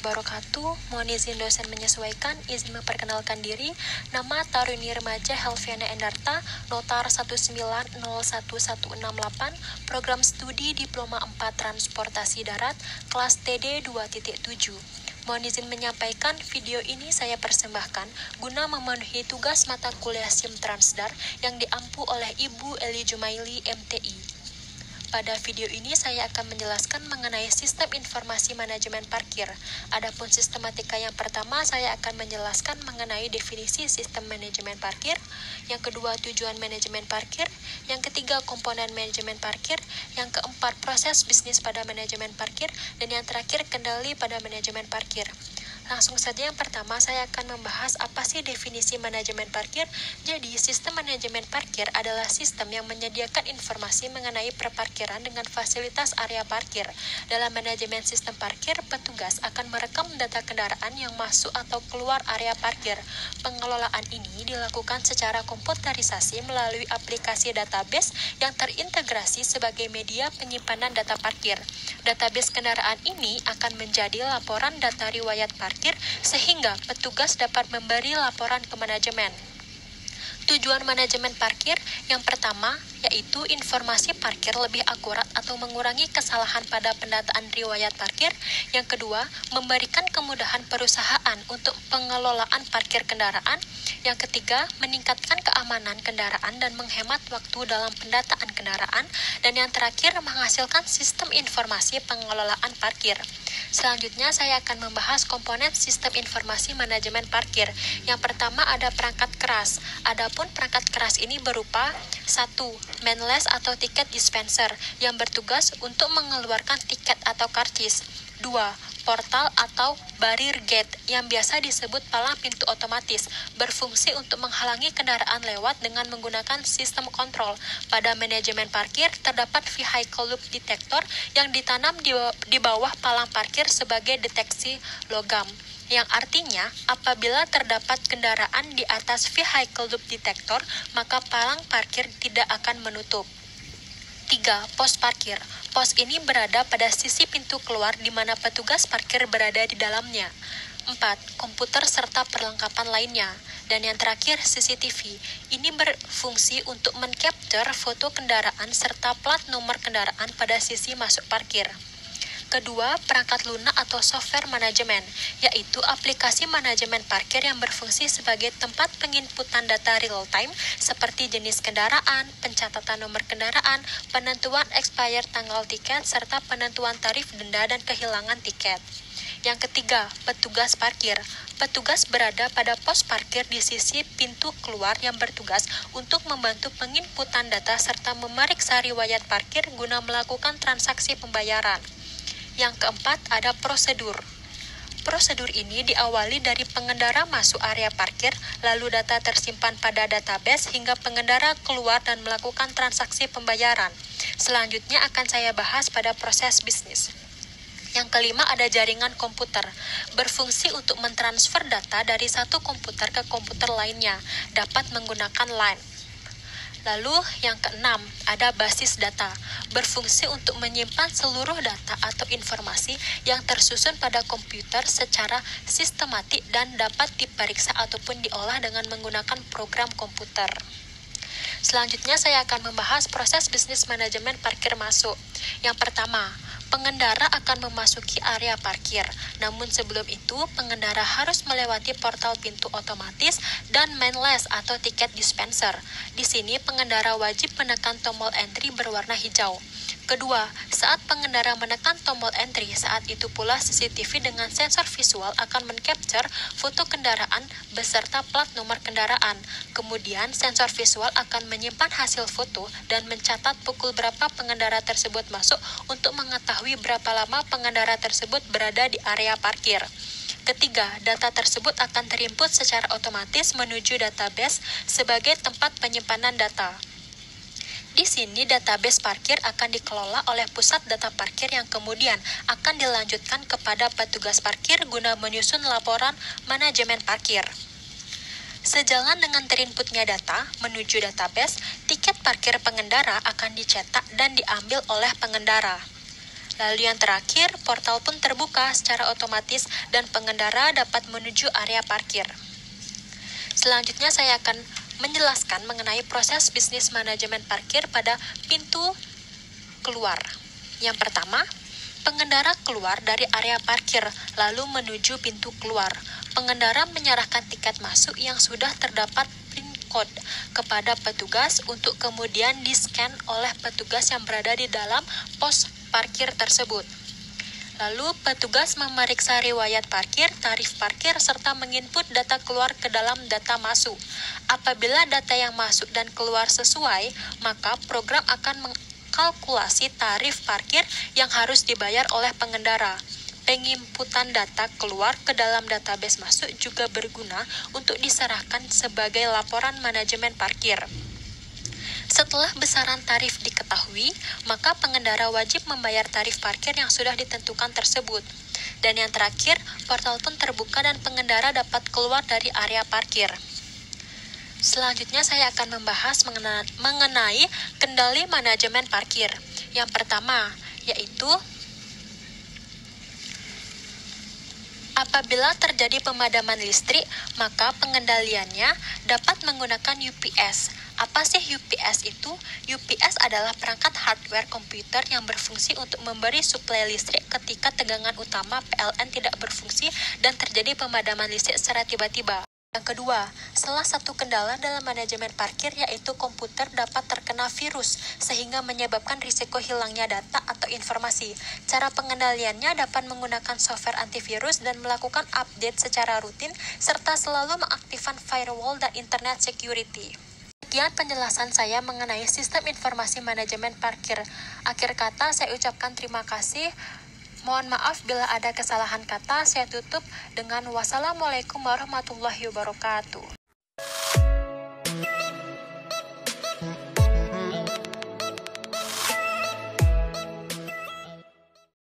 wabarakatuh. Mohon izin dosen menyesuaikan, izin memperkenalkan diri. Nama Taruni Remaja Helviana Endarta, notar 1901168, program studi Diploma 4 Transportasi Darat, kelas TD 2.7. Mohon izin menyampaikan video ini saya persembahkan guna memenuhi tugas mata kuliah SIM Transdar yang diampu oleh Ibu Eli Jumaili, MTI. Pada video ini saya akan menjelaskan mengenai sistem informasi manajemen parkir. Adapun sistematika yang pertama, saya akan menjelaskan mengenai definisi sistem manajemen parkir. Yang kedua, tujuan manajemen parkir. Yang ketiga, komponen manajemen parkir. Yang keempat, proses bisnis pada manajemen parkir. Dan yang terakhir, kendali pada manajemen parkir. Langsung saja yang pertama, saya akan membahas apa sih definisi manajemen parkir. Jadi, sistem manajemen parkir adalah sistem yang menyediakan informasi mengenai perparkiran dengan fasilitas area parkir. Dalam manajemen sistem parkir, petugas akan merekam data kendaraan yang masuk atau keluar area parkir. Pengelolaan ini dilakukan secara komputerisasi melalui aplikasi database yang terintegrasi sebagai media penyimpanan data parkir. Database kendaraan ini akan menjadi laporan data riwayat parkir sehingga petugas dapat memberi laporan ke manajemen. Tujuan manajemen parkir yang pertama yaitu informasi parkir lebih akurat atau mengurangi kesalahan pada pendataan riwayat parkir. Yang kedua, memberikan kemudahan perusahaan untuk pengelolaan parkir kendaraan. Yang ketiga, meningkatkan keamanan kendaraan dan menghemat waktu dalam pendataan kendaraan. Dan yang terakhir, menghasilkan sistem informasi pengelolaan parkir. Selanjutnya, saya akan membahas komponen sistem informasi manajemen parkir. Yang pertama ada perangkat keras. Adapun perangkat keras ini berupa 1. Manless atau tiket dispenser yang bertugas untuk mengeluarkan tiket atau karcis. 2. Portal atau barrier gate yang biasa disebut palang pintu otomatis, berfungsi untuk menghalangi kendaraan lewat dengan menggunakan sistem kontrol. Pada manajemen parkir terdapat vehicle loop detector yang ditanam di bawah palang parkir sebagai deteksi logam, yang artinya apabila terdapat kendaraan di atas vehicle loop detector, maka palang parkir tidak akan menutup. 3. Pos parkir. Pos ini berada pada sisi pintu keluar di mana petugas parkir berada di dalamnya. 4. Komputer serta perlengkapan lainnya. Dan yang terakhir, CCTV. Ini berfungsi untuk men-capture foto kendaraan serta plat nomor kendaraan pada sisi masuk parkir. Kedua, perangkat lunak atau software manajemen, yaitu aplikasi manajemen parkir yang berfungsi sebagai tempat penginputan data real-time seperti jenis kendaraan, pencatatan nomor kendaraan, penentuan expired tanggal tiket, serta penentuan tarif denda dan kehilangan tiket. Yang ketiga, petugas parkir. Petugas berada pada pos parkir di sisi pintu keluar yang bertugas untuk membantu penginputan data serta memeriksa riwayat parkir guna melakukan transaksi pembayaran. Yang keempat, ada prosedur. Prosedur ini diawali dari pengendara masuk area parkir, lalu data tersimpan pada database hingga pengendara keluar dan melakukan transaksi pembayaran. Selanjutnya akan saya bahas pada proses bisnis. Yang kelima ada jaringan komputer, berfungsi untuk mentransfer data dari satu komputer ke komputer lainnya, dapat menggunakan LAN. Lalu yang keenam, ada basis data, berfungsi untuk menyimpan seluruh data atau informasi yang tersusun pada komputer secara sistematik dan dapat diperiksa ataupun diolah dengan menggunakan program komputer. Selanjutnya saya akan membahas proses bisnis manajemen parkir masuk. Yang pertama, pengendara akan memasuki area parkir. Namun sebelum itu, pengendara harus melewati portal pintu otomatis dan manless atau tiket dispenser. Di sini pengendara wajib menekan tombol entry berwarna hijau. Kedua, saat pengendara menekan tombol entry, saat itu pula CCTV dengan sensor visual akan men-capture foto kendaraan beserta plat nomor kendaraan. Kemudian, sensor visual akan menyimpan hasil foto dan mencatat pukul berapa pengendara tersebut masuk untuk mengetahui berapa lama pengendara tersebut berada di area parkir. Ketiga, data tersebut akan terinput secara otomatis menuju database sebagai tempat penyimpanan data. Di sini database parkir akan dikelola oleh pusat data parkir yang kemudian akan dilanjutkan kepada petugas parkir guna menyusun laporan manajemen parkir. Sejalan dengan terinputnya data menuju database, tiket parkir pengendara akan dicetak dan diambil oleh pengendara. Lalu yang terakhir, portal pun terbuka secara otomatis dan pengendara dapat menuju area parkir. Selanjutnya saya akan menjelaskan mengenai proses bisnis manajemen parkir pada pintu keluar. Yang pertama, pengendara keluar dari area parkir lalu menuju pintu keluar. Pengendara menyerahkan tiket masuk yang sudah terdapat PIN code kepada petugas untuk kemudian di-scan oleh petugas yang berada di dalam pos parkir tersebut. Lalu petugas memeriksa riwayat parkir, tarif parkir, serta menginput data keluar ke dalam data masuk. Apabila data yang masuk dan keluar sesuai, maka program akan mengkalkulasi tarif parkir yang harus dibayar oleh pengendara. Penginputan data keluar ke dalam database masuk juga berguna untuk diserahkan sebagai laporan manajemen parkir. Setelah besaran tarif diketahui, maka pengendara wajib membayar tarif parkir yang sudah ditentukan tersebut. Dan yang terakhir, portal pun terbuka dan pengendara dapat keluar dari area parkir. Selanjutnya saya akan membahas mengenai kendali manajemen parkir. Yang pertama, yaitu apabila terjadi pemadaman listrik, maka pengendaliannya dapat menggunakan UPS. Apa sih UPS itu? UPS adalah perangkat hardware komputer yang berfungsi untuk memberi suplai listrik ketika tegangan utama PLN tidak berfungsi dan terjadi pemadaman listrik secara tiba-tiba. Yang kedua, salah satu kendala dalam manajemen parkir yaitu komputer dapat terkena virus sehingga menyebabkan risiko hilangnya data atau informasi. Cara pengendaliannya dapat menggunakan software antivirus dan melakukan update secara rutin serta selalu mengaktifkan firewall dan internet security. Sekian penjelasan saya mengenai sistem informasi manajemen parkir. Akhir kata saya ucapkan terima kasih. Mohon maaf bila ada kesalahan kata. Saya tutup dengan wassalamualaikum warahmatullahi wabarakatuh.